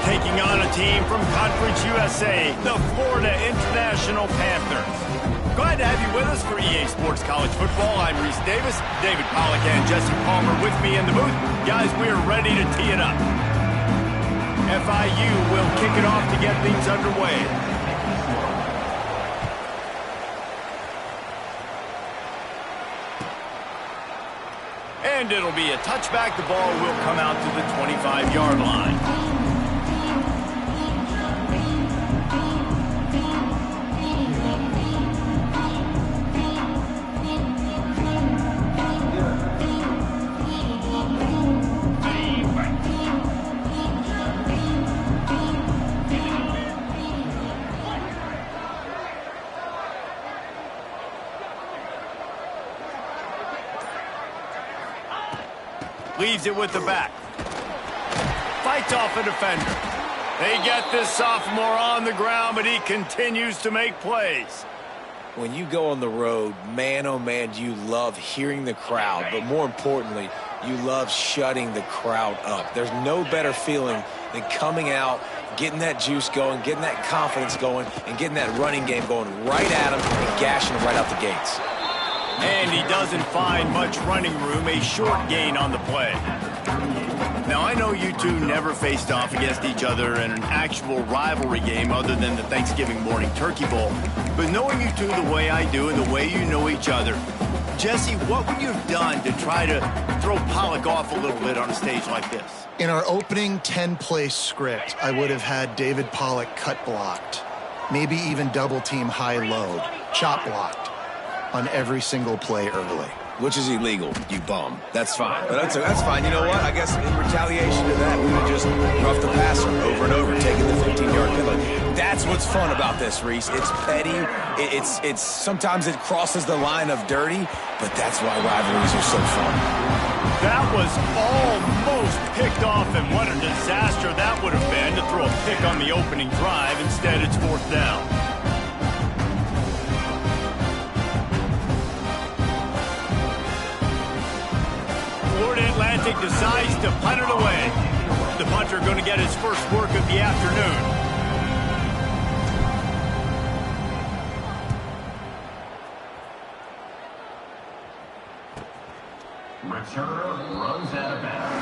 taking on a team from Conference USA, the Florida International Panthers. Glad to have you with us for EA Sports College Football. I'm Reese Davis, David Pollack and Jesse Palmer with me in the booth. Guys, we are ready to tee it up. FIU will kick it off to get things underway. And it'll be a touchback. The ball will come out to the 25-yard line. Leaves it with the back. Fights off a defender. They get this sophomore on the ground, but he continues to make plays. When you go on the road, man, oh man, you love hearing the crowd, but more importantly, you love shutting the crowd up. There's no better feeling than coming out, getting that juice going, getting that confidence going, and getting that running game going right at them and gashing them right out the gates. And he doesn't find much running room, a short gain on the play. Now, I know you two never faced off against each other in an actual rivalry game other than the Thanksgiving morning turkey bowl. But knowing you two the way I do and the way you know each other, Jesse, what would you have done to try to throw Pollack off a little bit on a stage like this? In our opening 10-play script, I would have had David Pollack cut blocked, maybe even double-team high-low, chop blocked on every single play early. Which is illegal, you bum. That's fine. But that's fine. You know what? I guess in retaliation to that, we would just rough the passer over and over, taking the 15-yard penalty. That's what's fun about this, Reese. It's petty. It's sometimes it crosses the line of dirty, but that's why rivalries are so fun. That was almost picked off, and what a disaster that would have been to throw a pick on the opening drive. Instead, it's 4th down. Florida Atlantic decides to punt it away. The punter going to get his first work of the afternoon. Returner runs out of bounds.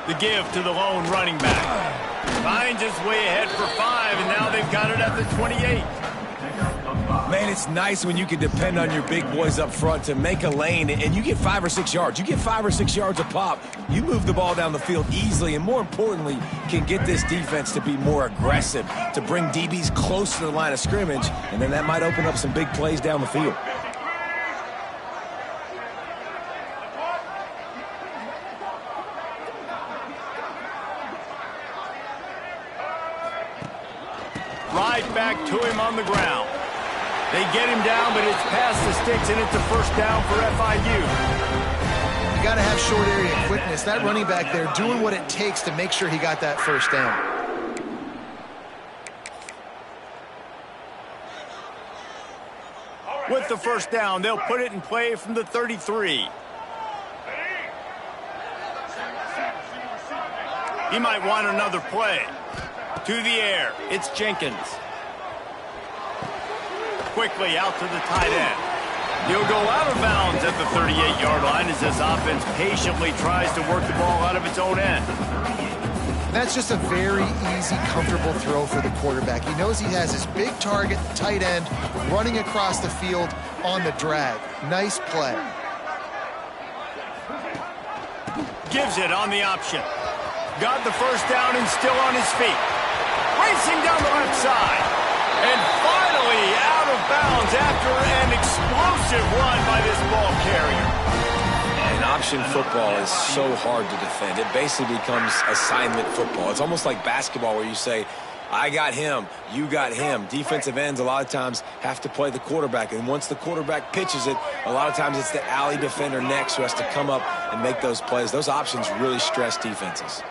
The give to the lone running back. Finds his way ahead for 5, and now they've got it at the 28. Man, it's nice when you can depend on your big boys up front to make a lane, and you get 5 or 6 yards. You get 5 or 6 yards a pop. You move the ball down the field easily, and more importantly, can get this defense to be more aggressive, to bring DBs close to the line of scrimmage, and then that might open up some big plays down the field. Right back to him on the ground. They get him down, but it's past the sticks, and it's a 1st down for FIU. You got to have short area quickness. That running back there doing what it takes to make sure he got that 1st down. With the 1st down, they'll put it in play from the 33. He might want another play. To the air, it's Jenkins. Quickly out to the tight end. He'll go out of bounds at the 38-yard line as this offense patiently tries to work the ball out of its own end. That's just a very easy, comfortable throw for the quarterback. He knows he has his big target, tight end, running across the field on the drag. Nice play. Gives it on the option. Got the 1st down and still on his feet. Racing down the left side. And finally out of bounds after an explosive run by this ball carrier. And option football is so hard to defend. It basically becomes assignment football. It's almost like basketball where you say, I got him, you got him. Defensive ends a lot of times have to play the quarterback, and once the quarterback pitches it, a lot of times it's the alley defender next who has to come up and make those plays. Those options really stress defenses.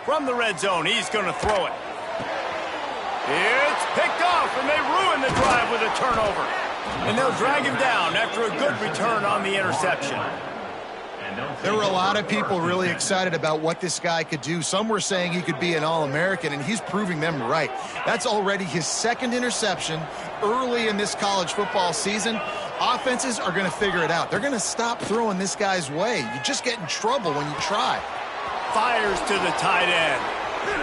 From the red zone, he's going to throw it. It's picked off, and they ruin the drive with a turnover. And they'll drag him down after a good return on the interception. There were a lot of people really excited about what this guy could do. Some were saying he could be an All-American, and he's proving them right. That's already his second interception early in this college football season. Offenses are going to figure it out. They're going to stop throwing this guy's way. You just get in trouble when you try. Fires to the tight end.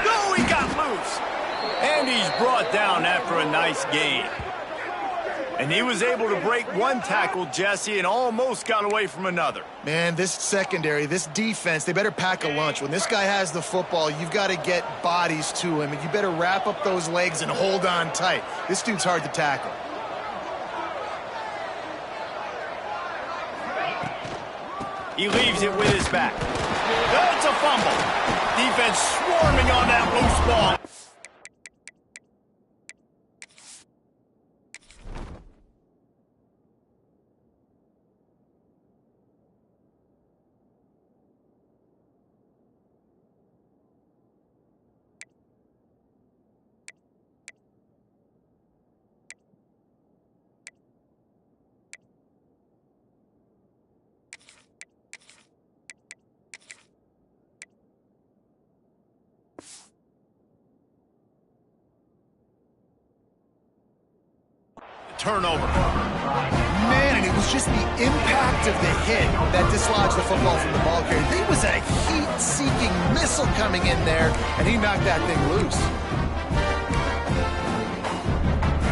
No, he got loose. And he's brought down after a nice gain. And he was able to break one tackle, Jesse, and almost got away from another. Man, this secondary, this defense, they better pack a lunch. When this guy has the football, you've got to get bodies to him, and you better wrap up those legs and hold on tight. This dude's hard to tackle. He leaves it with his back. That's a fumble. Defense swarming on that loose ball. Turnover. Man, and it was just the impact of the hit that dislodged the football from the ball carrier. There was a heat-seeking missile coming in there, and he knocked that thing loose.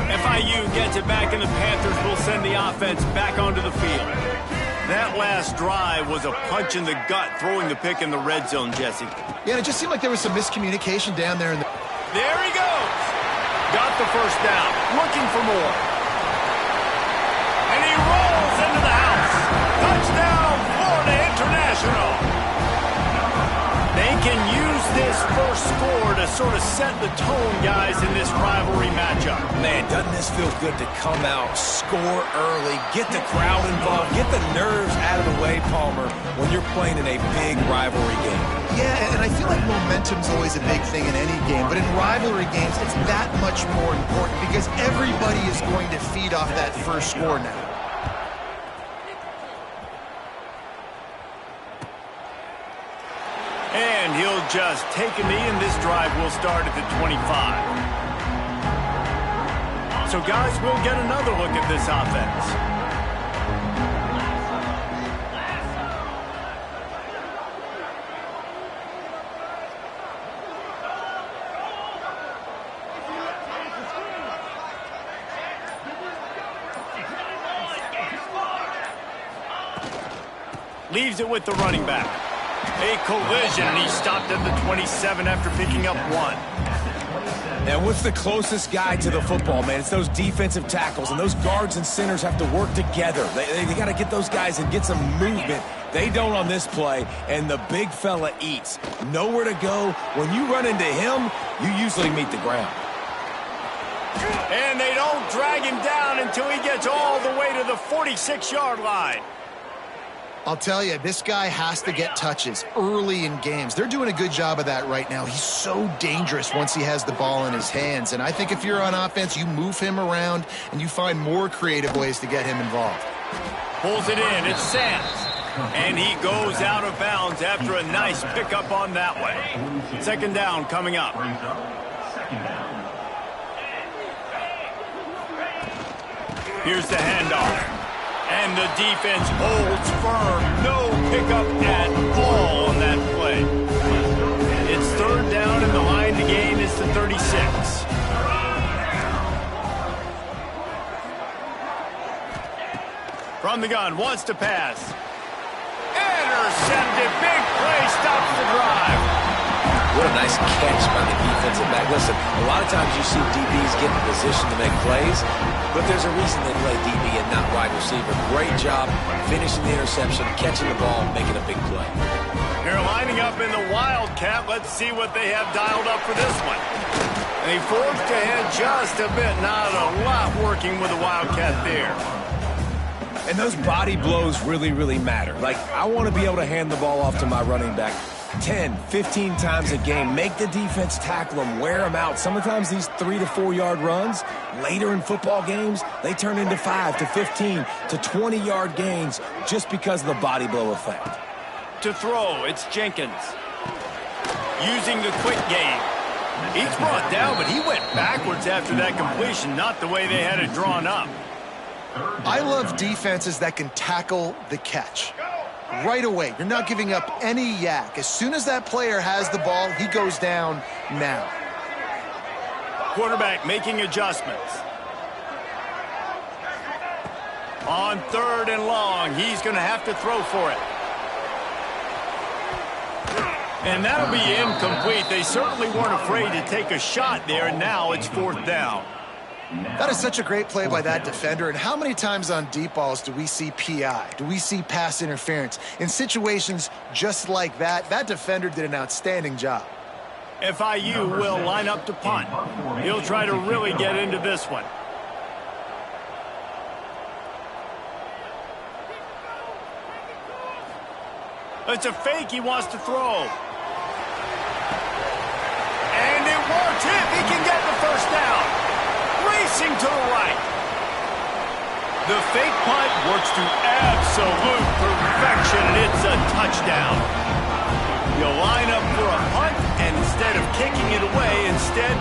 FIU gets it back, and the Panthers will send the offense back onto the field. That last drive was a punch in the gut, throwing the pick in the red zone, Jesse. Yeah, and it just seemed like there was some miscommunication down there. There he goes. Got the first down, looking for more. And he rolls into the house. Touchdown, Florida International. They can use this first score to sort of set the tone, guys, in this rivalry matchup. Man, doesn't this feel good to come out, score early, get the crowd involved, get the nerves out of the way, Palmer, when you're playing in a big rivalry game. Yeah, and I feel like momentum's always a big thing in any game, but in rivalry games, it's that much more important because everybody is going to feed off that first score now. And he'll just take a knee, and this drive will start at the 25. So, guys, we'll get another look at this offense. Leaves it with the running back. A collision, and he stopped at the 27 after picking up one. And what's the closest guy to the football, man? It's those defensive tackles, and those guards and centers have to work together. They got to get those guys and get some movement. They don't on this play, and the big fella eats. Nowhere to go. When you run into him, you usually meet the ground. And they don't drag him down until he gets all the way to the 46-yard line. I'll tell you, this guy has to get touches early in games. They're doing a good job of that right now. He's so dangerous once he has the ball in his hands. And I think if you're on offense, you move him around and you find more creative ways to get him involved. Pulls it in. It's Sands. And he goes out of bounds after a nice pickup on that way. Second down coming up. Here's the handoff. And the defense holds firm. No pickup at all on that play. It's third down, and the line to gain is the 36. From the gun, wants to pass. Intercepted. Big play stops the drive. What a nice catch by the defensive back. Listen, a lot of times you see DBs get in position to make plays, but there's a reason they play DB and not wide receiver. Great job finishing the interception, catching the ball, making a big play. They're lining up in the Wildcat. Let's see what they have dialed up for this one. They forced ahead just a bit. Not a lot working with the Wildcat there. And those body blows really, really matter. Like, I want to be able to hand the ball off to my running back 10, 15 times a game. Make the defense tackle them, wear them out. Sometimes these 3 to 4 yard runs, later in football games, they turn into 5 to 15 to 20 yard gains just because of the body blow effect. To throw, it's Jenkins. Using the quick game. He's brought down, but he went backwards after that completion, not the way they had it drawn up. I love defenses that can tackle the catch. Right away, you're not giving up any yak. As soon as that player has the ball, he goes down now. Quarterback making adjustments. On 3rd and long, he's going to have to throw for it. And that'll be incomplete. They certainly weren't afraid to take a shot there, and now it's 4th down. That is such a great play by that defender. And how many times on deep balls do we see PI? Do we see pass interference? In situations just like that, that defender did an outstanding job. FIU will line up to punt. He'll try to really get into this one. It's a fake. He wants to throw. And it works. If he can get the first down. Racing to the right. The fake punt works to absolute perfection, and it's a touchdown. You line up for a punt, and instead of kicking it away, instead,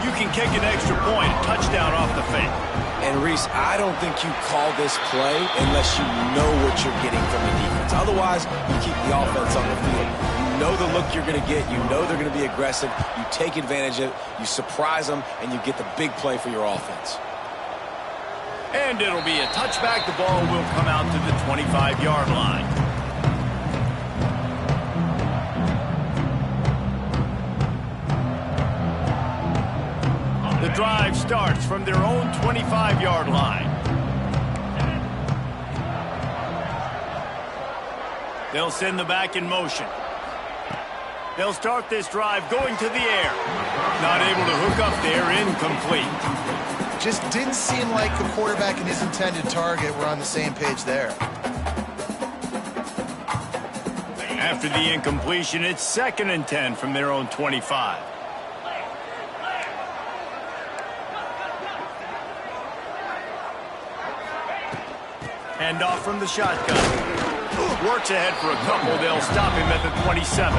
you can kick an extra point, a touchdown off the fake. And, Reese, I don't think you call this play unless you know what you're getting from the defense. Otherwise, you keep the offense on the field. You know the look you're going to get. You know they're going to be aggressive. You take advantage of it. You surprise them, and you get the big play for your offense. And it'll be a touchback. The ball will come out to the 25-yard line. The drive starts from their own 25-yard line. They'll send the back in motion. They'll start this drive going to the air. Not able to hook up there, incomplete. Just didn't seem like the quarterback and his intended target were on the same page there. After the incompletion, it's 2nd and 10 from their own 25. Hand off from the shotgun. Works ahead for a couple. They'll stop him at the 27.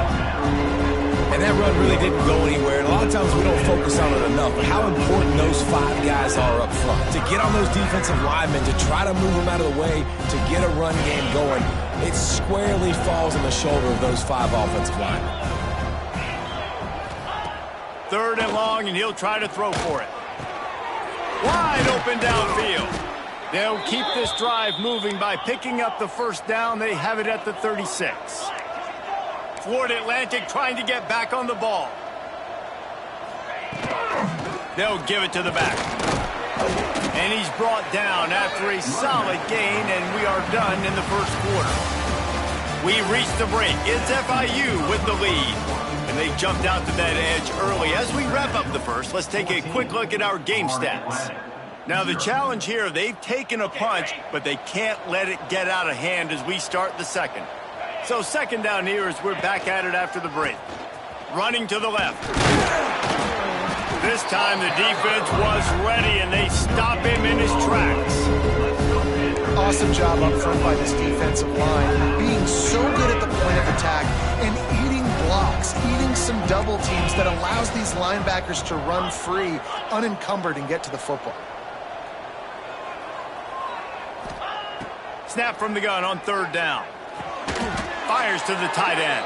And that run really didn't go anywhere. And a lot of times we don't focus on it enough. But how important those 5 guys are up front. To get on those defensive linemen, to try to move them out of the way, to get a run game going, it squarely falls on the shoulder of those 5 offensive linemen. 3rd and long, and he'll try to throw for it. Wide open downfield. They'll keep this drive moving by picking up the first down. They have it at the 36. Florida Atlantic trying to get back on the ball. They'll give it to the back. And he's brought down after a solid gain, and we are done in the first quarter. We reached the break. It's FIU with the lead. And they jumped out to that edge early. As we wrap up the first, let's take a quick look at our game stats. Now, the challenge here, they've taken a punch, but they can't let it get out of hand as we start the second. So 2nd down here as we're back at it after the break. Running to the left. This time the defense was ready, and they stop him in his tracks. Awesome job up front by this defensive line, being so good at the point of attack and eating blocks, eating some double teams that allows these linebackers to run free, unencumbered, and get to the football. Snap from the gun on 3rd down. Fires to the tight end.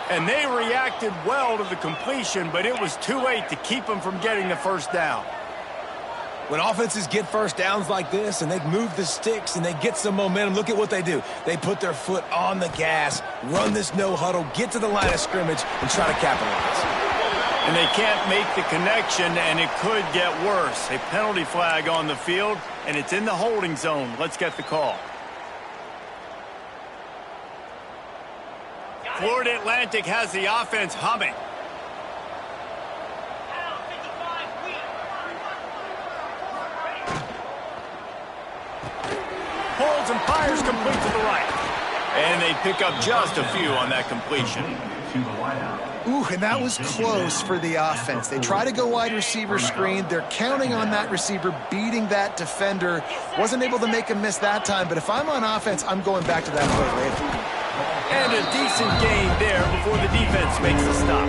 And they reacted well to the completion, but it was too late to keep them from getting the first down. When offenses get first downs like this and they move the sticks and they get some momentum, look at what they do. They put their foot on the gas, run this no huddle, get to the line of scrimmage, and try to capitalize. And they can't make the connection, and it could get worse. A penalty flag on the field, and it's in the holding zone. Let's get the call. Florida Atlantic has the offense humming. Holds and fires complete to the right. And they pick up just a few on that completion. Ooh, and that was close for the offense. They try to go wide receiver screen. They're counting on that receiver beating that defender. Wasn't able to make a miss that time, but if I'm on offense, I'm going back to that play later. And a decent gain there before the defense makes the stop.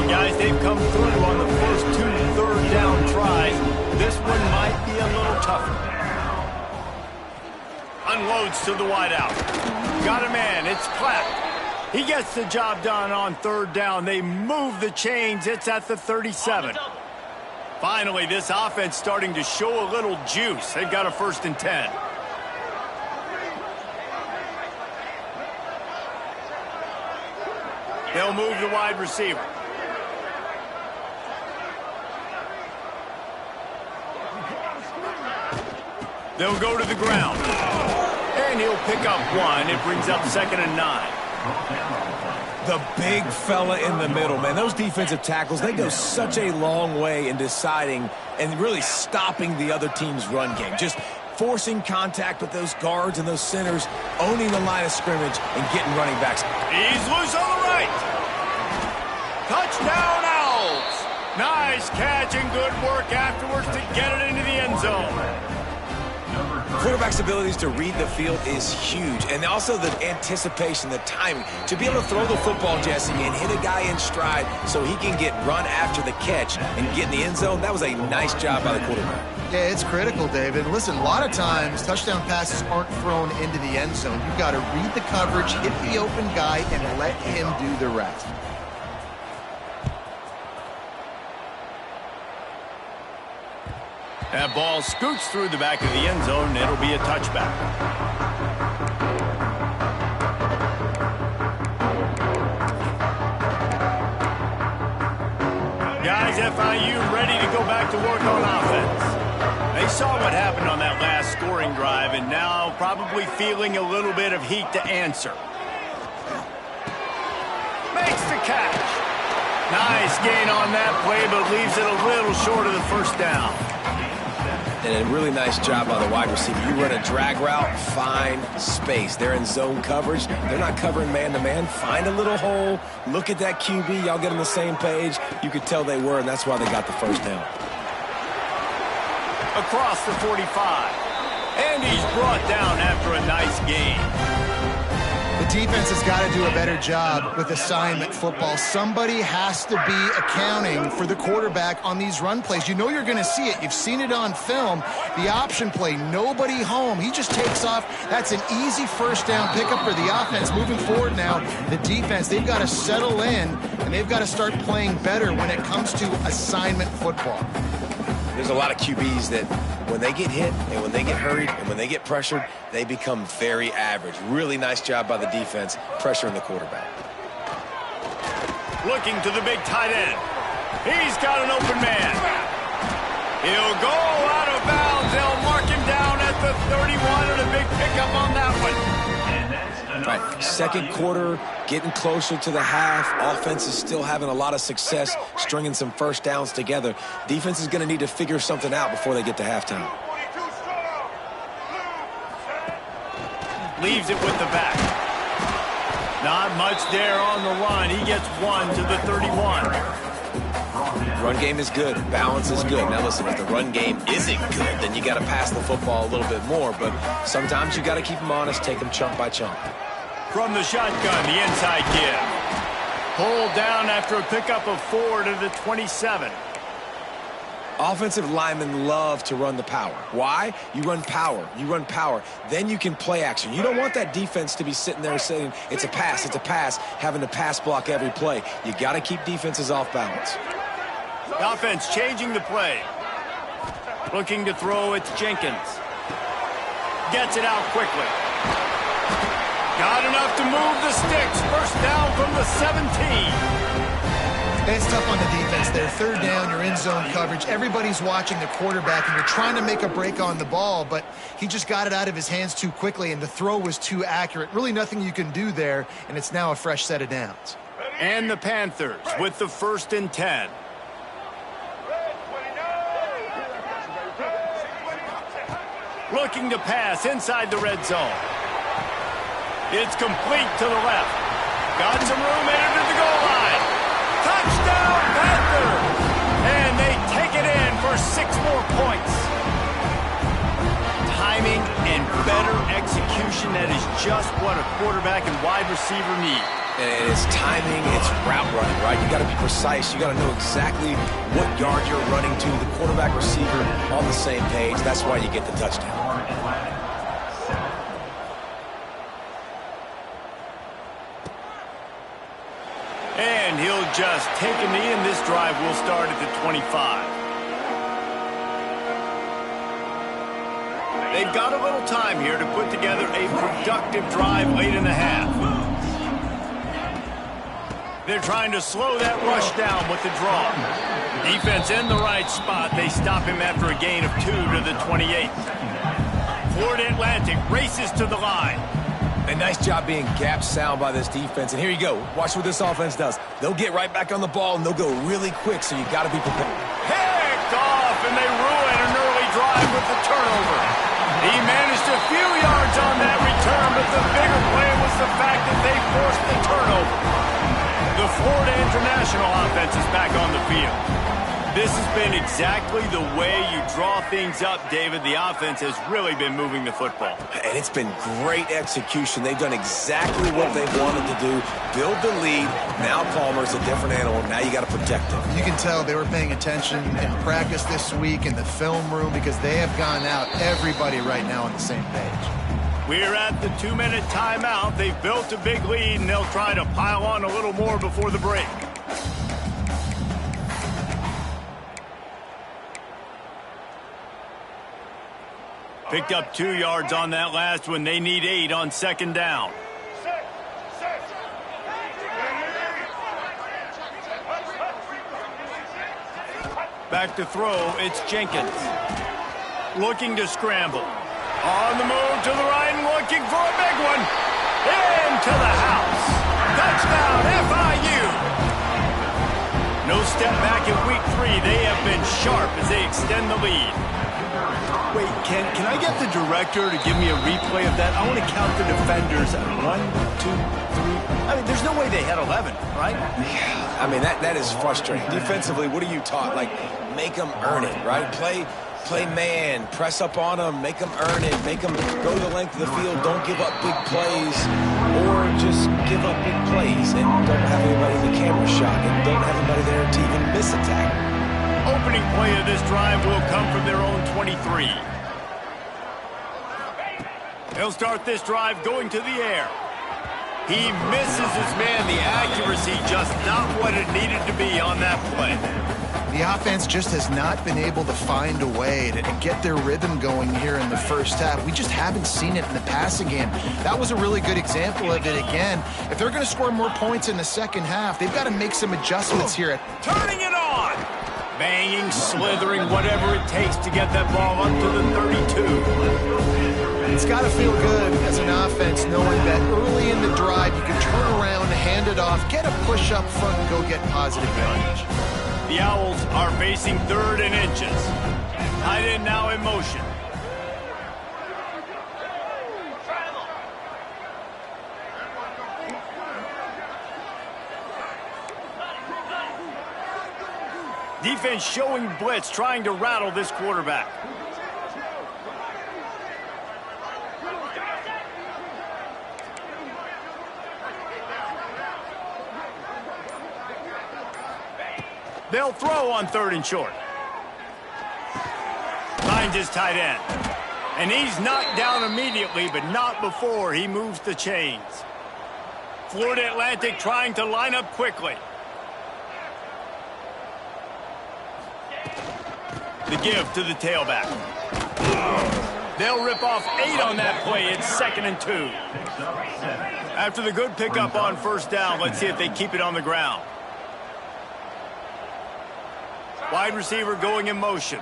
Guys, they've come through on the first 2 third-down tries. This one might be a little tougher. Unloads to the wideout. Got a man. It's Clapp. He gets the job done on third down. They move the chains. It's at the 37. Finally, this offense starting to show a little juice. They've got a 1st and 10. They'll move the wide receiver. They'll go to the ground. And he'll pick up 1. It brings up 2nd and 9. The big fella in the middle, man. Those defensive tackles, they go such a long way in deciding and really stopping the other team's run game. Just forcing contact with those guards and those centers, owning the line of scrimmage, and getting running backs. He's loose on the right. Touchdown, Owls. Nice catch and good work afterwards to get it into the end zone. Quarterback's abilities to read the field is huge, and also the anticipation, the timing. To be able to throw the football, Jesse, and hit a guy in stride so he can get run after the catch and get in the end zone, that was a nice job by the quarterback. Yeah, it's critical, David. Listen, a lot of times touchdown passes aren't thrown into the end zone. You've got to read the coverage, hit the open guy, and let him do the rest. That ball scoots through the back of the end zone, and it'll be a touchback. Guys, FIU ready to go back to work on offense. They saw what happened on that last scoring drive, and now probably feeling a little bit of heat to answer. Makes the catch. Nice gain on that play, but leaves it a little short of the 1st down. And a really nice job by the wide receiver. You run a drag route, find space. They're in zone coverage. They're not covering man-to-man. Find a little hole. Look at that QB. Y'all get on the same page. You could tell they were, and that's why they got the 1st down. Across the 45. And he's brought down after a nice gain. The defense has got to do a better job with assignment football. Somebody has to be accounting for the quarterback on these run plays. You know you're going to see it. You've seen it on film. The option play, nobody home. He just takes off. That's an easy 1st down pickup for the offense. Moving forward now, the defense, they've got to settle in, and they've got to start playing better when it comes to assignment football. There's a lot of QBs that when they get hit and when they get hurried and when they get pressured, they become very average. Really nice job by the defense pressuring the quarterback. Looking to the big tight end. He's got an open man. He'll go out of bounds. They'll mark him down at the 31 and a big pickup on that one. All right, 2nd quarter, getting closer to the half. Offense is still having a lot of success stringing some 1st downs together. Defense is going to need to figure something out before they get to halftime. Leaves it with the back. Not much there on the run. He gets 1 to the 31. Run game is good. Balance is good. Now listen, if the run game isn't good, then you got to pass the football a little bit more. But sometimes you got to keep them honest, take them chunk by chunk. From the shotgun, the inside give. Hold down after a pickup of 4 to the 27. Offensive linemen love to run the power. Why? You run power. You run power. Then you can play action. You don't want that defense to be sitting there saying, it's a pass, having to pass block every play. You got to keep defenses off balance. The offense changing the play. Looking to throw, it's Jenkins. Gets it out quickly. Got enough to move the sticks. First down from the 17. It's tough on the defense there. Third down, you're in zone coverage. Everybody's watching the quarterback, and you're trying to make a break on the ball, but he just got it out of his hands too quickly, and the throw was too accurate. Really nothing you can do there, and it's now a fresh set of downs. And the Panthers with the 1st and 10. Looking to pass inside the red zone. It's complete to the left. Got some room headed to the goal line. Touchdown, Panthers! And they take it in for 6 more points. Timing and better execution, that is just what a quarterback and wide receiver need. And it's timing, it's route running, right? You got to be precise. You got to know exactly what yard you're running to. The quarterback, receiver on the same page. That's why you get the touchdown. And he'll just take a knee, and this drive will start at the 25. They've got a little time here to put together a productive drive late in the half. They're trying to slow that rush down with the draw. Defense in the right spot. They stop him after a gain of 2 to the 28. Florida Atlantic races to the line. A nice job being gap sound by this defense. And here you go. Watch what this offense does. They'll get right back on the ball, and they'll go really quick, so you got to be prepared. Picked off, and they ruin an early drive with the turnover. He managed a few yards on that return, but the bigger play was the fact that they forced the turnover. The Florida International offense is back on the field. This has been exactly the way you draw things up, David. The offense has really been moving the football. And it's been great execution. They've done exactly what they wanted to do. Build the lead. Now Palmer's a different animal. Now you got to protect him. You can tell they were paying attention in practice this week in the film room because they have gone out, everybody right now on the same page. We're at the 2-minute timeout. They've built a big lead, and they'll try to pile on a little more before the break. Picked up 2 yards on that last one. They need 8 on 2nd down. Back to throw, it's Jenkins. Looking to scramble. On the move to the right and looking for a big one. Into the house. Touchdown, FIU. No step back in week 3. They have been sharp as they extend the lead. Wait, can I get the director to give me a replay of that? I want to count the defenders. 1, 2, 3. I mean, there's no way they had 11, right? Yeah, I mean, that is frustrating. Defensively, what are you taught? Like, make them earn it, right? Play man, press up on them, make them earn it, make them go the length of the field, don't give up big plays, or just give up big plays and don't have anybody in the camera shot and don't have anybody there to even miss a tackle. Opening play of this drive will come from their own 23. They'll start this drive going to the air. He misses his man. The accuracy just not what it needed to be on that play. The offense just has not been able to find a way to get their rhythm going here in the first half. We just haven't seen it in the passing game. That was a really good example of it again. If they're going to score more points in the second half, they've got to make some adjustments here. Turning it on! Banging, slithering, whatever it takes to get that ball up to the 32. It's got to feel good as an offense knowing that early in the drive you can turn around, hand it off, get a push up front, and go get positive yardage. The Owls are facing 3rd and inches. Tight end now in motion. Defense showing blitz, trying to rattle this quarterback. They'll throw on 3rd and short. Finds his tight end. And he's knocked down immediately, but not before he moves the chains. Florida Atlantic trying to line up quickly. The give to the tailback. They'll rip off 8 on that play. It's 2nd and 2. After the good pickup on first down, let's see if they keep it on the ground. Wide receiver going in motion.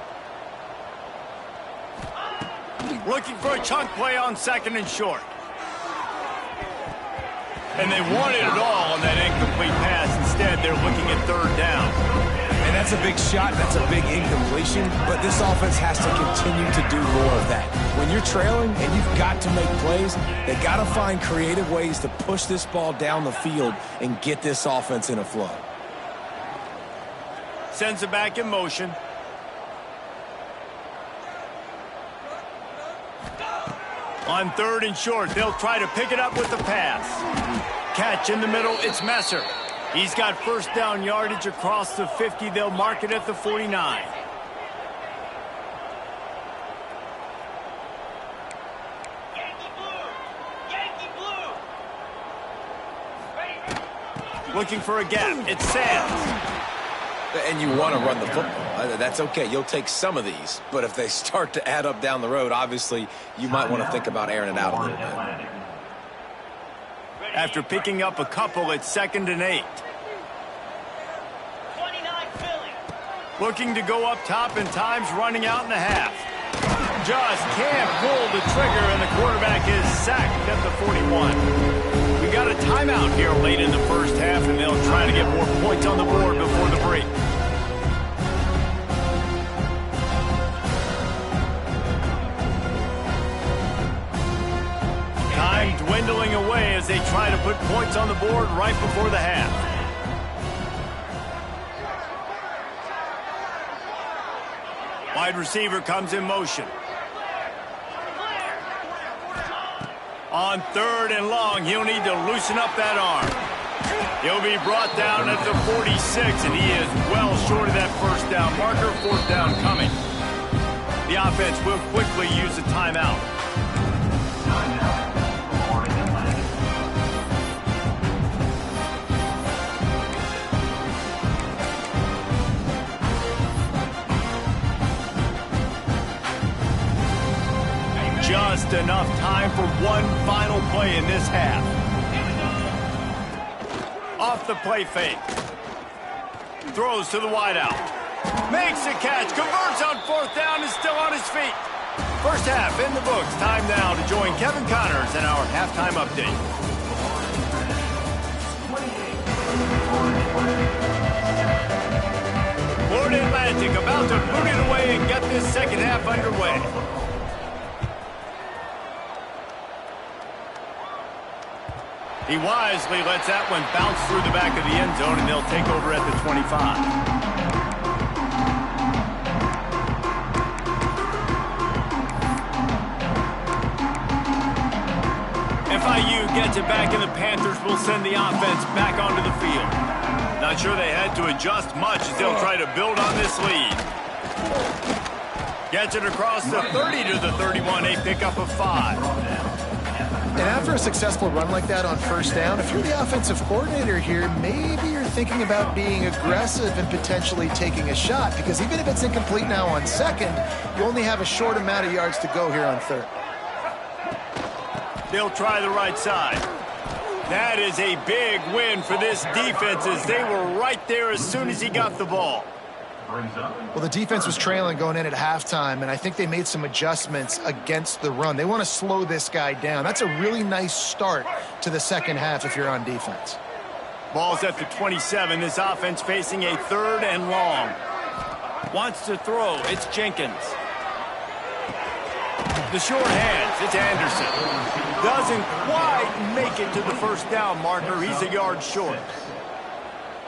Looking for a chunk play on 2nd and short. And they wanted it all on that incomplete pass. Instead, they're looking at 3rd down. And that's a big shot, that's a big incompletion, but this offense has to continue to do more of that. When you're trailing and you've got to make plays, they got to find creative ways to push this ball down the field and get this offense in a flow. Sends it back in motion. On 3rd and short, they'll try to pick it up with the pass. Catch in the middle, it's Messer. He's got first down yardage across the 50. They'll mark it at the 49. Looking for a gap. It's Sands. And you want to run the football. That's okay. You'll take some of these. But if they start to add up down the road, obviously, you might want to think about airing it out a little bit. After picking up a couple, it's 2nd and 8. Looking to go up top, and time's running out in the half. Just can't pull the trigger, and the quarterback is sacked at the 41. We got a timeout here late in the first half, and they'll try to get more points on the board before the break. Time dwindling away as they try to put points on the board right before the half. Wide receiver comes in motion. On 3rd and long, he'll need to loosen up that arm. He'll be brought down at the 46, and he is well short of that first down marker. 4th down coming. The offense will quickly use a timeout. Just enough time for one final play in this half. Off the play fake. Throws to the wideout. Makes a catch. Converts on 4th down. Is still on his feet. First half in the books. Time now to join Kevin Connors in our halftime update. Florida Atlantic about to boot it away and get this second half underway. He wisely lets that one bounce through the back of the end zone, and they'll take over at the 25. FIU gets it back, and the Panthers will send the offense back onto the field. Not sure they had to adjust much as they'll try to build on this lead. Gets it across the 30 to the 31, a pickup of 5. And after a successful run like that on first down, if you're the offensive coordinator here, maybe you're thinking about being aggressive and potentially taking a shot, because even if it's incomplete now on 2nd, you only have a short amount of yards to go here on 3rd. They'll try the right side. That is a big win for this defense as they were right there as soon as he got the ball. Well, the defense was trailing going in at halftime, and I think they made some adjustments against the run. They want to slow this guy down. That's a really nice start to the second half if you're on defense. Ball's at the 27. This offense facing a 3rd and long. Wants to throw. It's Jenkins. The short hands. It's Anderson. Doesn't quite make it to the first down marker. He's a yard short.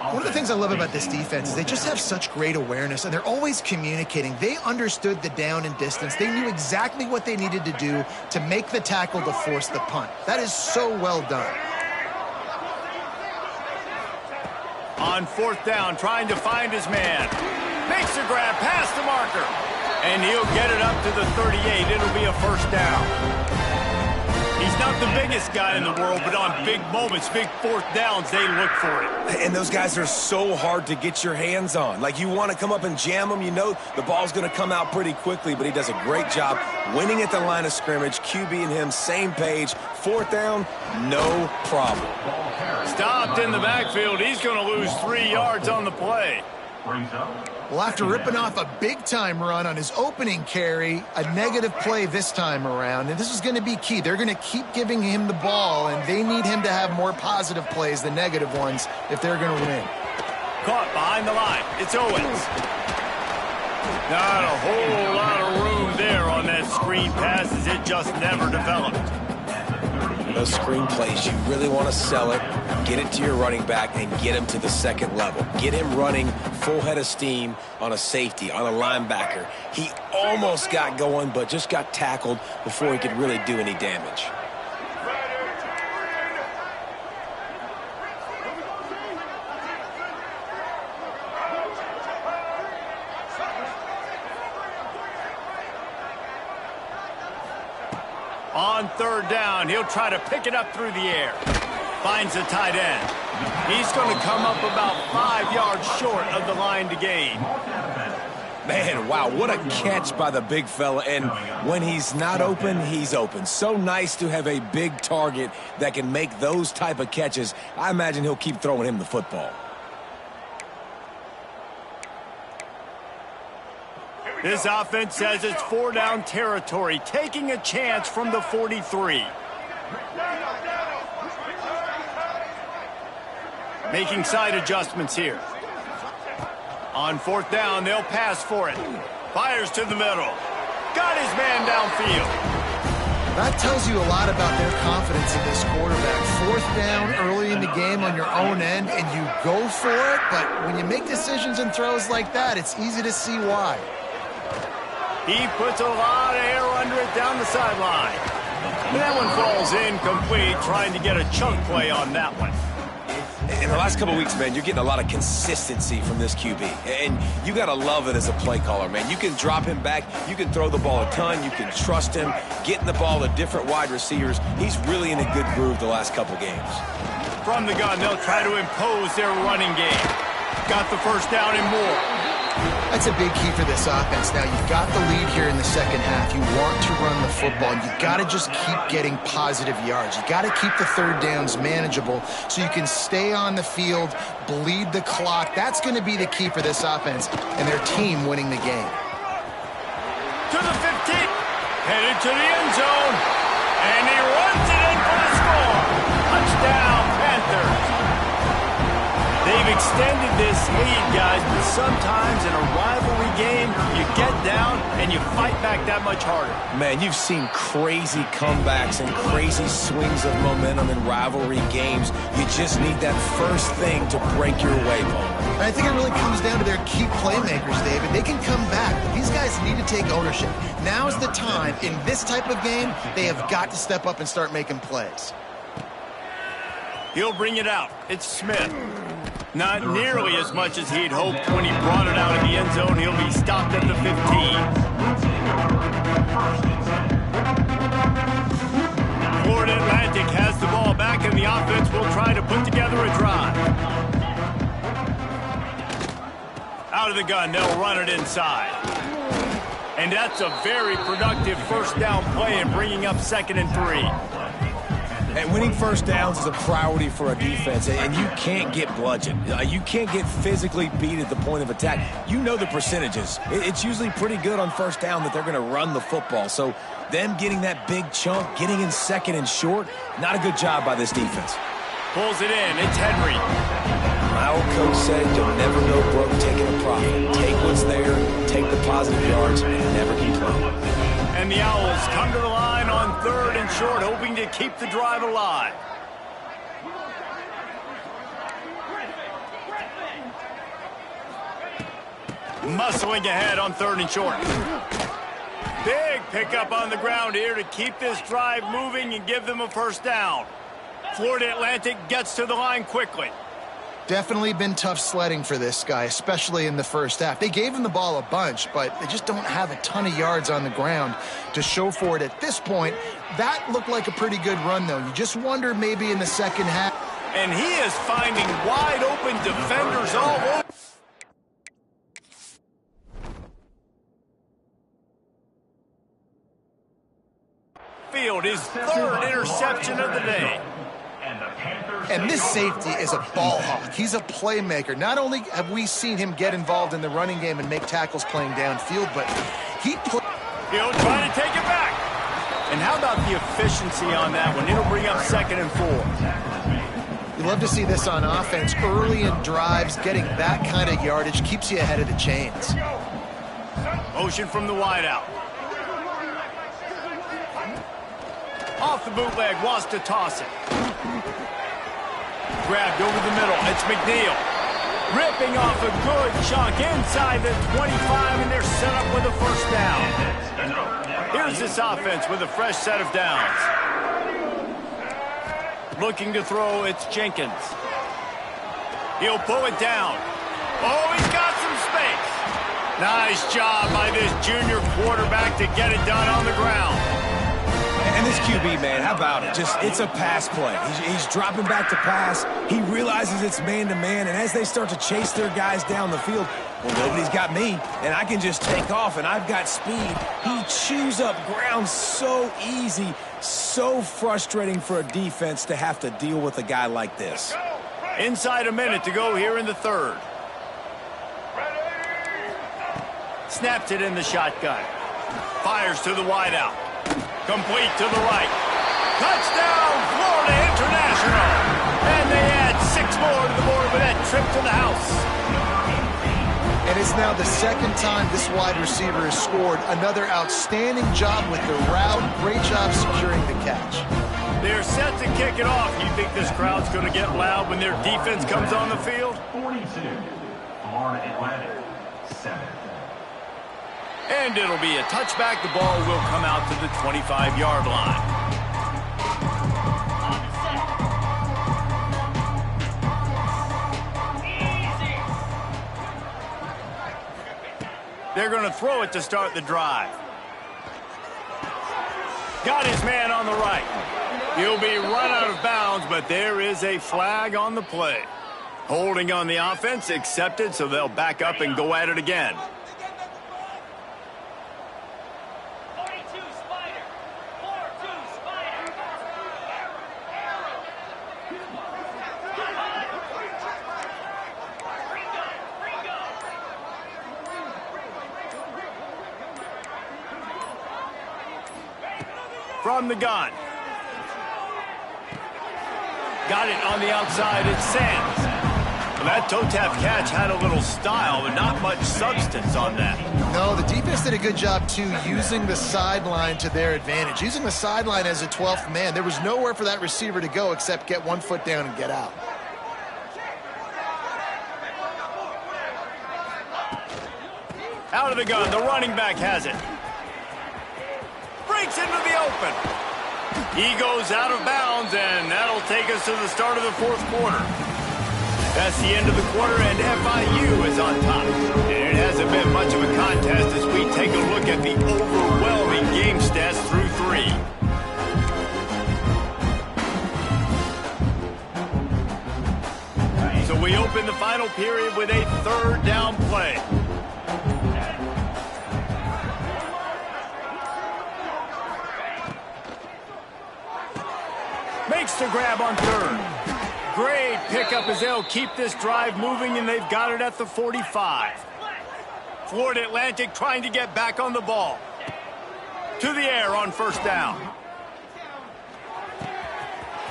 One of the things I love about this defense is they just have such great awareness, and they're always communicating. They understood the down and distance. They knew exactly what they needed to do to make the tackle to force the punt. That is so well done. On 4th down, trying to find his man. Makes a grab past the marker. And he'll get it up to the 38. It'll be a first down. He's not the biggest guy in the world, but on big moments, big fourth downs, they look for it. And those guys are so hard to get your hands on. Like, you want to come up and jam them, you know the ball's going to come out pretty quickly, but he does a great job winning at the line of scrimmage. QB and him, same page. Fourth down, no problem. Stopped in the backfield. He's going to lose 3 yards on the play. Well, after ripping off a big-time run on his opening carry, a negative play this time around, and this is going to be key. They're going to keep giving him the ball, and they need him to have more positive plays than negative ones if they're going to win. Caught behind the line. It's Owens. Not a whole lot of room there on that screen pass as it just never developed. Those screen plays, you really want to sell it, get it to your running back, and get him to the second level. Get him running full head of steam on a safety, on a linebacker. He almost got going, but just got tackled before he could really do any damage. On third down, he'll try to pick it up through the air. Finds the tight end. He's going to come up about 5 yards short of the line to gain. Man, wow, what a catch by the big fella. And when he's not open, he's open. So nice to have a big target that can make those type of catches. I imagine he'll keep throwing him the football. This offense says it's 4-down territory, taking a chance from the 43. Making side adjustments here. On fourth down, they'll pass for it. Fires to the middle. Got his man downfield. That tells you a lot about their confidence in this quarterback. Fourth down early in the game on your own end, and you go for it, but when you make decisions and throws like that, it's easy to see why. He puts a lot of air under it down the sideline. That one falls incomplete, trying to get a chunk play on that one. In the last couple of weeks, man, you're getting a lot of consistency from this QB. And you got to love it as a play caller, man. You can drop him back. You can throw the ball a ton. You can trust him, getting the ball to different wide receivers. He's really in a good groove the last couple games. From the gun, they'll try to impose their running game. Got the first down and more. That's a big key for this offense. Now, you've got the lead here in the second half. You want to run the football. You've got to just keep getting positive yards. You've got to keep the third downs manageable so you can stay on the field, bleed the clock. That's going to be the key for this offense and their team winning the game. To the 15, headed to the end zone, and he runs it in for the score. Touchdown, Panthers. They've extended this lead, guys, but sometimes in a rivalry game, you get down and you fight back that much harder. Man, you've seen crazy comebacks and crazy swings of momentum in rivalry games. You just need that first thing to break your way, Paul. And I think it really comes down to their key playmakers, David. They can come back. These guys need to take ownership. Now's the time. In this type of game, they have got to step up and start making plays. He'll bring it out. It's Smith. Not nearly as much as he'd hoped when he brought it out of the end zone. He'll be stopped at the 15. Florida Atlantic has the ball back, and the offense will try to put together a drive. Out of the gun, they'll run it inside. And that's a very productive first down play in bringing up 2nd and 3. And winning first downs is a priority for a defense, and you can't get bludgeoned. You can't get physically beat at the point of attack. You know the percentages. It's usually pretty good on first down that they're going to run the football. So them getting that big chunk, getting in 2nd and short, not a good job by this defense. Pulls it in. It's Henry. My old coach said you'll never go broke taking a profit. Take what's there, take the positive yards, and never complain. And the Owls come to the line on 3rd and short, hoping to keep the drive alive. Muscling ahead on 3rd and short. Big pickup on the ground here to keep this drive moving and give them a first down. Florida Atlantic gets to the line quickly. Definitely been tough sledding for this guy, especially in the first half. They gave him the ball a bunch, but they just don't have a ton of yards on the ground to show for it at this point. That looked like a pretty good run, though. You just wonder maybe in the second half. And he is finding wide open defenders all over. Field, his third interception of the day. And this safety is a ball hawk. He's a playmaker. Not only have we seen him get involved in the running game and make tackles playing downfield, but He'll try to take it back. And how about the efficiency on that one? It'll bring up 2nd and 4. You love to see this on offense. Early in drives, getting that kind of yardage keeps you ahead of the chains. Motion from the wideout. Off the bootleg, wants to toss it. Grabbed over the middle. It's McNeil. Ripping off a good chunk inside the 25, and they're set up with a first down. Here's this offense with a fresh set of downs. Looking to throw, it's Jenkins. He'll pull it down. Oh, he's got some space. Nice job by this junior quarterback to get it done on the ground. And this QB, man, how about it? It's a pass play. He's dropping back to pass. He realizes it's man-to-man, and as they start to chase their guys down the field, well, nobody's got me, and I can just take off, and I've got speed. He chews up ground so easy, so frustrating for a defense to have to deal with a guy like this. Inside a minute to go here in the third. Snaps it in the shotgun. Fires to the wideout. Complete to the right. Touchdown, Florida International. And they add 6 more to the board with that trip to the house. And it's now the second time this wide receiver has scored. Another outstanding job with the route. Great job securing the catch. They're set to kick it off. You think this crowd's going to get loud when their defense comes on the field? 42, Florida Atlantic, 7. And it'll be a touchback. The ball will come out to the 25-yard line. They're going to throw it to start the drive. Got his man on the right. He'll be run out of bounds, but there is a flag on the play. Holding on the offense accepted, so they'll back up and go at it again. From the gun. Got it on the outside. It's Sands. Well, that toe tap catch had a little style, but not much substance on that. No, the defense did a good job, too, using the sideline to their advantage. Using the sideline as a 12th man. There was nowhere for that receiver to go except get one foot down and get out. Out of the gun. The running back has it. Breaks into the open. He goes out of bounds, and that'll take us to the start of the fourth quarter. That's the end of the quarter, and FIU is on top. And it hasn't been much of a contest as we take a look at the overwhelming game stats through 3. So we open the final period with a third down play. Makes the grab on third. Great pickup as they'll keep this drive moving, and they've got it at the 45. Florida Atlantic trying to get back on the ball. To the air on first down.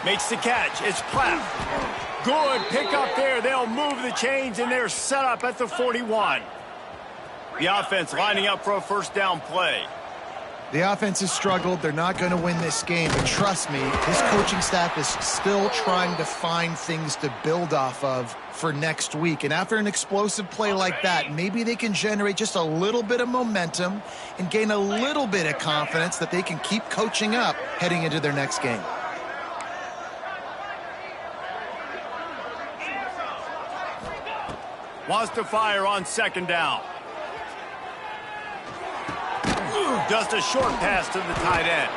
Makes the catch. It's Platt. Good pickup there. They'll move the chains, and they're set up at the 41. The offense lining up for a first down play. The offense has struggled. They're not going to win this game. But trust me, this coaching staff is still trying to find things to build off of for next week. And after an explosive play like that, maybe they can generate just a little bit of momentum and gain a little bit of confidence that they can keep coaching up heading into their next game. Wants to fire on second down. Just a short pass to the tight end.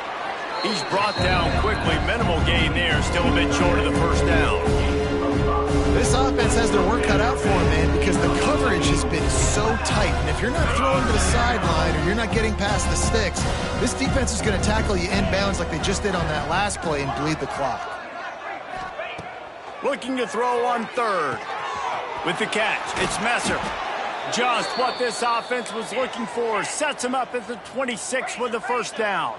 He's brought down quickly. Minimal gain there. Still a bit short of the first down. This offense has their work cut out for them, man, because the coverage has been so tight. And if you're not throwing to the sideline or you're not getting past the sticks, this defense is going to tackle you inbounds like they just did on that last play and bleed the clock. Looking to throw on third. With the catch, it's Messer. Just what this offense was looking for. Sets him up at the 26 with the first down.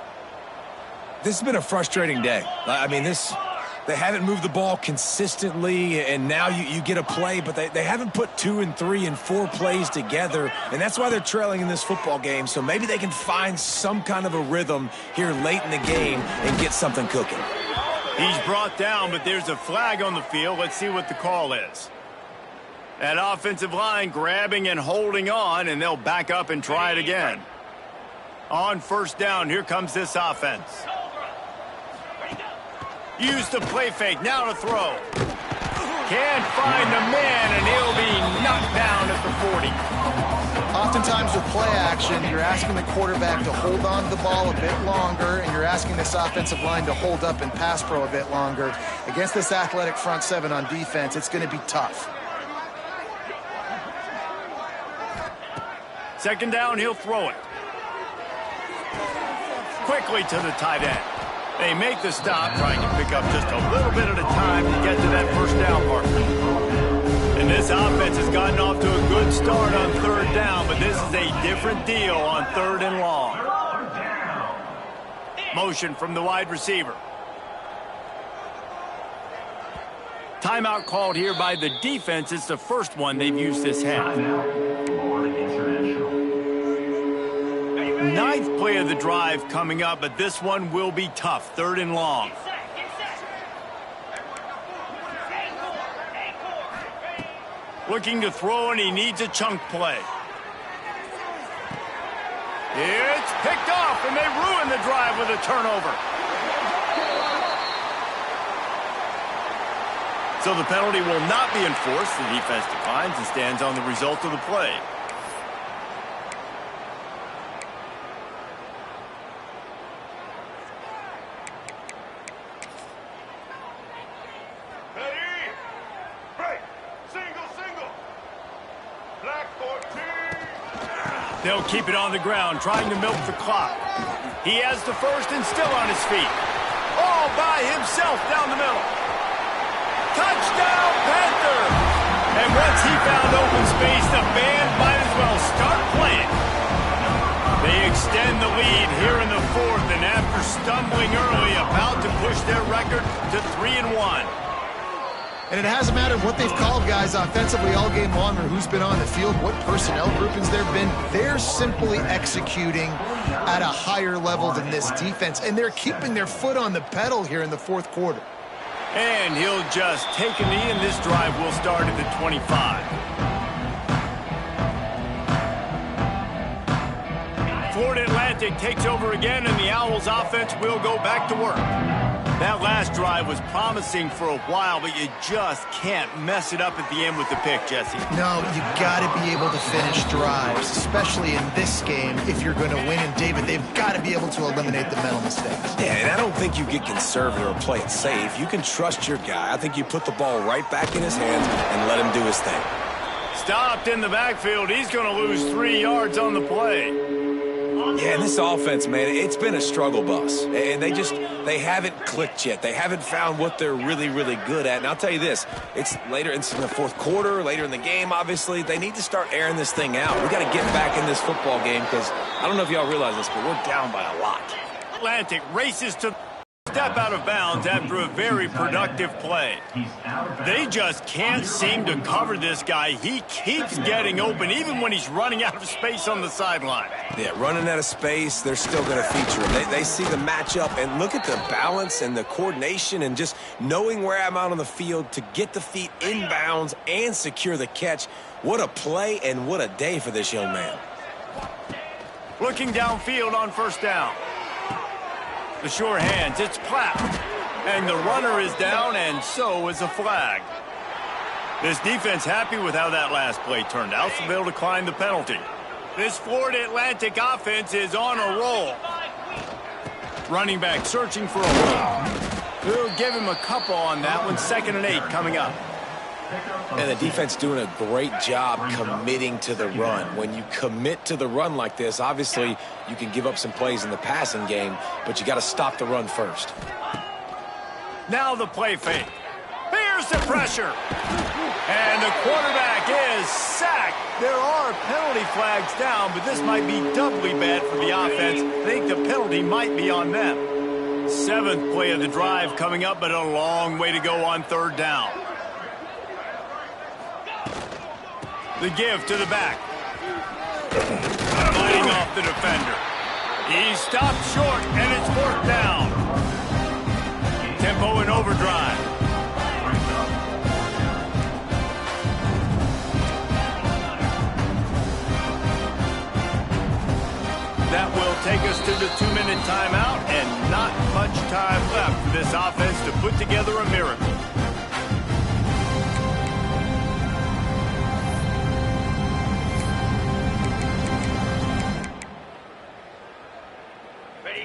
This has been a frustrating day. I mean, they haven't moved the ball consistently, and now you get a play, but they haven't put 2 and 3 and 4 plays together, and that's why they're trailing in this football game. So maybe they can find some kind of a rhythm here late in the game and get something cooking. He's brought down, but there's a flag on the field. Let's see what the call is. That offensive line grabbing and holding on, and they'll back up and try it again. On first down, here comes this offense. Use the play fake, now to throw. Can't find the man, and he'll be knocked down at the 40. Oftentimes with play action, you're asking the quarterback to hold on to the ball a bit longer, and you're asking this offensive line to hold up and pass pro a bit longer. Against this athletic front seven on defense, it's going to be tough. Second down, he'll throw it. Quickly to the tight end. They make the stop, trying to pick up just a little bit at a time to get to that first down marker. And this offense has gotten off to a good start on third down, but this is a different deal on third and long. Motion from the wide receiver. Timeout called here by the defense. It's the first one they've used this half. Ninth play of the drive coming up, but this one will be tough. Third and long. Looking to throw, and he needs a chunk play. It's picked off, and they ruin the drive with a turnover. So the penalty will not be enforced. The defense declines and stands on the result of the play. They'll keep it on the ground, trying to milk the clock. He has the first and still on his feet. All by himself down the middle. Touchdown, Panther! And once he found open space, the band might as well start playing. They extend the lead here in the fourth, and after stumbling early, about to push their record to 3-1. And it hasn't mattered what they've called guys offensively all game long or who's been on the field, what personnel groupings there have been. They're simply executing at a higher level than this defense, and they're keeping their foot on the pedal here in the fourth quarter. And he'll just take a knee, and this drive will start at the 25. Florida Atlantic takes over again, and the Owls offense will go back to work. That last drive was promising for a while, but you just can't mess it up at the end with the pick, Jesse. No, you got to be able to finish drives, especially in this game if you're going to win. And, David, they've got to be able to eliminate the mental mistakes. Yeah, and I don't think you get conservative or play it safe. You can trust your guy. I think you put the ball right back in his hands and let him do his thing. Stopped in the backfield. He's going to lose 3 yards on the play. Yeah, and this offense, man, it's been a struggle bus. And they haven't clicked yet. They haven't found what they're really, really good at. And I'll tell you this, it's in the fourth quarter, later in the game, obviously. They need to start airing this thing out. We got to get back in this football game because I don't know if y'all realize this, but we're down by a lot. Atlantic races to step out of bounds after a very productive play. They just can't seem to cover this guy. He keeps getting open even when he's running out of space on the sideline. Yeah, running out of space, they're still going to feature him. They see the matchup, and look at the balance and the coordination and just knowing where I'm out on the field to get the feet in bounds and secure the catch. What a play and what a day for this young man. Looking downfield on first down. The sure hands, it's Platt. And the runner is down, and so is a flag. This defense happy with how that last play turned out, so they'll decline the penalty. This Florida Atlantic offense is on a roll. Running back searching for a hole. We'll give him a couple on that one. 2nd and 8 coming up. And the defense doing a great job committing to the run. When you commit to the run like this, obviously you can give up some plays in the passing game, but you got to stop the run first. Now the play fake. Here's the pressure. And the quarterback is sacked. There are penalty flags down, but this might be doubly bad for the offense. I think the penalty might be on them. 7th play of the drive coming up, but a long way to go on 3rd down. The give to the back. Fighting off the defender. He stopped short, and it's 4th down. Tempo and overdrive. That will take us to the 2-minute timeout, and not much time left for this offense to put together a miracle.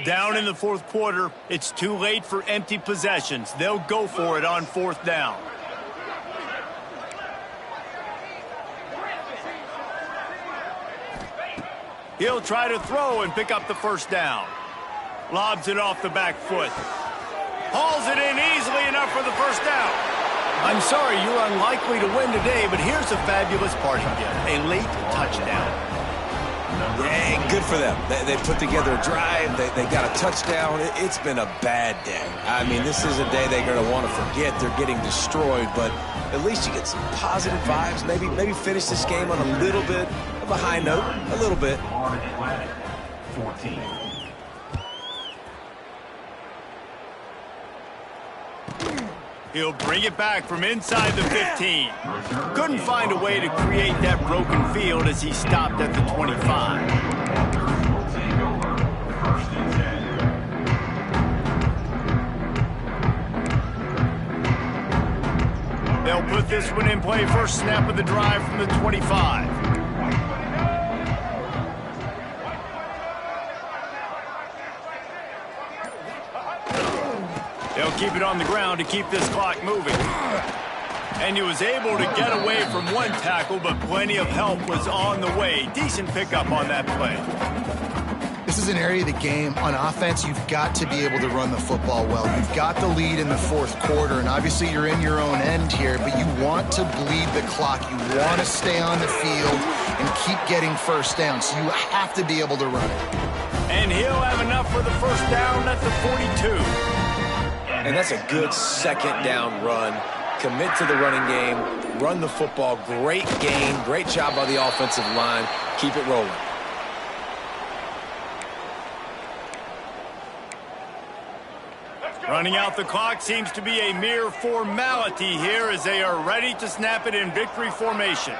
Down in the 4th quarter, it's too late for empty possessions. They'll go for it on 4th down. He'll try to throw and pick up the 1st down. Lobs it off the back foot. Hauls it in easily enough for the 1st down. I'm sorry, you're unlikely to win today, but here's a fabulous party gift. A late touchdown. Hey, good for them. They put together a drive. They got a touchdown. It's been a bad day. I mean, this is a day they're going to want to forget. They're getting destroyed, but at least you get some positive vibes. Maybe finish this game on a little bit of a high note. A little bit. Florida Atlantic, 14. He'll bring it back from inside the 15. Couldn't find a way to create that broken field as he stopped at the 25. Will take over 1st and 10. They'll put this one in play. First snap of the drive from the 25. They'll keep it on the ground to keep this clock moving. And he was able to get away from one tackle, but plenty of help was on the way. Decent pickup on that play. This is an area of the game. On offense, you've got to be able to run the football well. You've got the lead in the 4th quarter, and obviously you're in your own end here, but you want to bleed the clock. You want to stay on the field and keep getting 1st down, so you have to be able to run it. And he'll have enough for the 1st down at the 42. And that's a good 2nd down run. Commit to the running game. Run the football. Great gain. Great job by the offensive line. Keep it rolling. Running out the clock seems to be a mere formality here as they are ready to snap it in victory formation.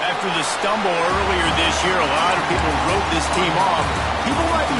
After the stumble earlier this year, a lot of people wrote this team off. People might be